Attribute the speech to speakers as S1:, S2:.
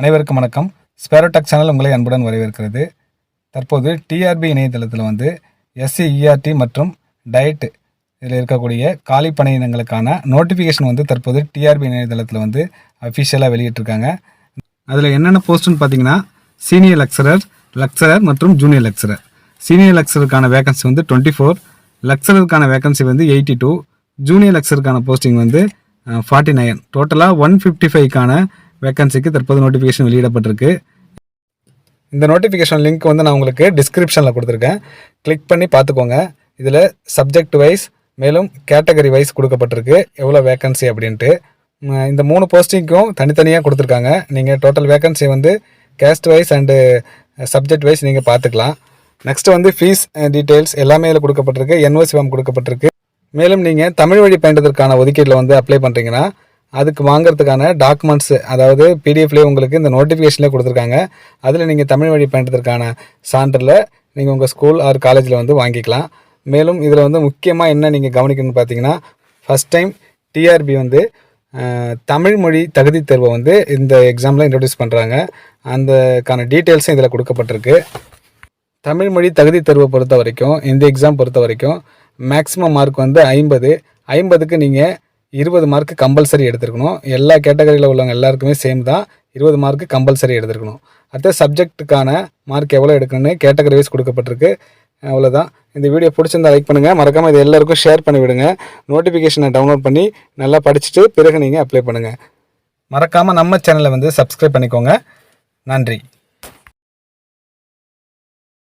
S1: அனைவருக்கும் வணக்கம். ஸ்பேரோடெக் சேனல் உங்களை அன்புடன் வரவேற்கிறது. தற்போது டிஆர்பி இணையதளத்தில் வந்து SCERT மற்றும் டயட் இதில் இருக்கக்கூடிய காலி பணியிடங்களுக்கான நோட்டிஃபிகேஷன் வந்து தற்போது டிஆர்பி இணையதளத்தில் வந்து அஃபிஷியலாக வெளியிட்டிருக்காங்க. அதில் என்னென்ன போஸ்ட்டுன்னு பார்த்தீங்கன்னா சீனியர் லெக்சரர் மற்றும் ஜூனியர் லெக்சரர். சீனியர் லெக்சருக்கான வேகன்சி வந்து 24, லெக்சரருக்கான வேகன்சி வந்து 82, ஜூனியர் லெக்சருக்கான போஸ்டிங் வந்து 49. டோட்டலாக 155க்கான வேகன்சிக்கு தற்போது நோட்டிஃபிகேஷன் வெளியிடப்பட்டிருக்கு. இந்த நோட்டிஃபிகேஷன் லிங்க் வந்து நான் உங்களுக்கு டிஸ்கிரிப்ஷனில் கொடுத்துருக்கேன். கிளிக் பண்ணி பார்த்துக்கோங்க. இதில் சப்ஜெக்ட் வைஸ் மேலும் கேட்டகரி வைஸ் கொடுக்கப்பட்டிருக்கு எவ்வளோ வேகன்சி அப்படின்ட்டு. இந்த 3 போஸ்டிங்க்கும் தனித்தனியாக கொடுத்துருக்காங்க. நீங்கள் டோட்டல் வேகன்சி வந்து caste wise and subject wise நீங்கள் பார்த்துக்கலாம். நெக்ஸ்ட்டு வந்து ஃபீஸ் டீட்டெயில்ஸ் எல்லாமே இதில் கொடுக்கப்பட்டிருக்கு. NOC ஃபார்ம் கொடுக்கப்பட்டிருக்கு. மேலும் நீங்கள் தமிழ் வழி பயின்றதற்கான ஒதுக்கீட்டில் வந்து அப்ளை பண்ணுறீங்கன்னா அதுக்கு வாங்குறதுக்கான டாக்குமெண்ட்ஸ், அதாவது பிடிஎஃப்லேயே உங்களுக்கு இந்த நோட்டிஃபிகேஷன்லேயே கொடுத்துருக்காங்க. அதில் நீங்கள் தமிழ் வழி பயின்றதற்கான சான்றிதழை நீங்கள் உங்கள் ஸ்கூல் ஆர் காலேஜில் வந்து வாங்கிக்கலாம். மேலும் இதில் வந்து முக்கியமாக என்ன நீங்கள் கவனிக்கணும்னு பார்த்தீங்கன்னா, ஃபஸ்ட் டைம் டிஆர்பி வந்து தமிழ் மொழி தகுதி தேர்வை வந்து இந்த எக்ஸாமில் இன்ட்ரடியூஸ் பண்ணுறாங்க. அந்தக்கான டீட்டெயில்ஸும் இதில் கொடுக்கப்பட்டிருக்கு. தமிழ் மொழி தகுதி தேர்வை பொறுத்த வரைக்கும், இந்த எக்ஸாம் பொறுத்த வரைக்கும் மேக்ஸிமம் மார்க் வந்து 50க்கு நீங்கள் 20 மார்க்கு கம்பல்சரி எடுத்துருக்கணும். எல்லா கேட்டகரியில் உள்ளவங்க எல்லாருக்குமே சேம் தான். 20 மார்க்கு கம்பல்சரி எடுத்துருக்கணும். அடுத்த சப்ஜெக்ட்டுக்கான மார்க் எவ்வளோ எடுக்கணும்னு கேட்டகரி வைஸ் கொடுக்கப்பட்டிருக்கு. அவ்வளோதான். இந்த வீடியோ பிடிச்சிருந்தா லைக் பண்ணுங்கள். மறக்காமல் இது எல்லாருக்கும் ஷேர் பண்ணி விடுங்க. நோட்டிஃபிகேஷனை டவுன்லோட் பண்ணி நல்லா படிச்சுட்டு பிறகு நீங்கள் அப்ளை பண்ணுங்கள். மறக்காமல் நம்ம சேனலை வந்து சப்ஸ்கிரைப் பண்ணிக்கோங்க. நன்றி.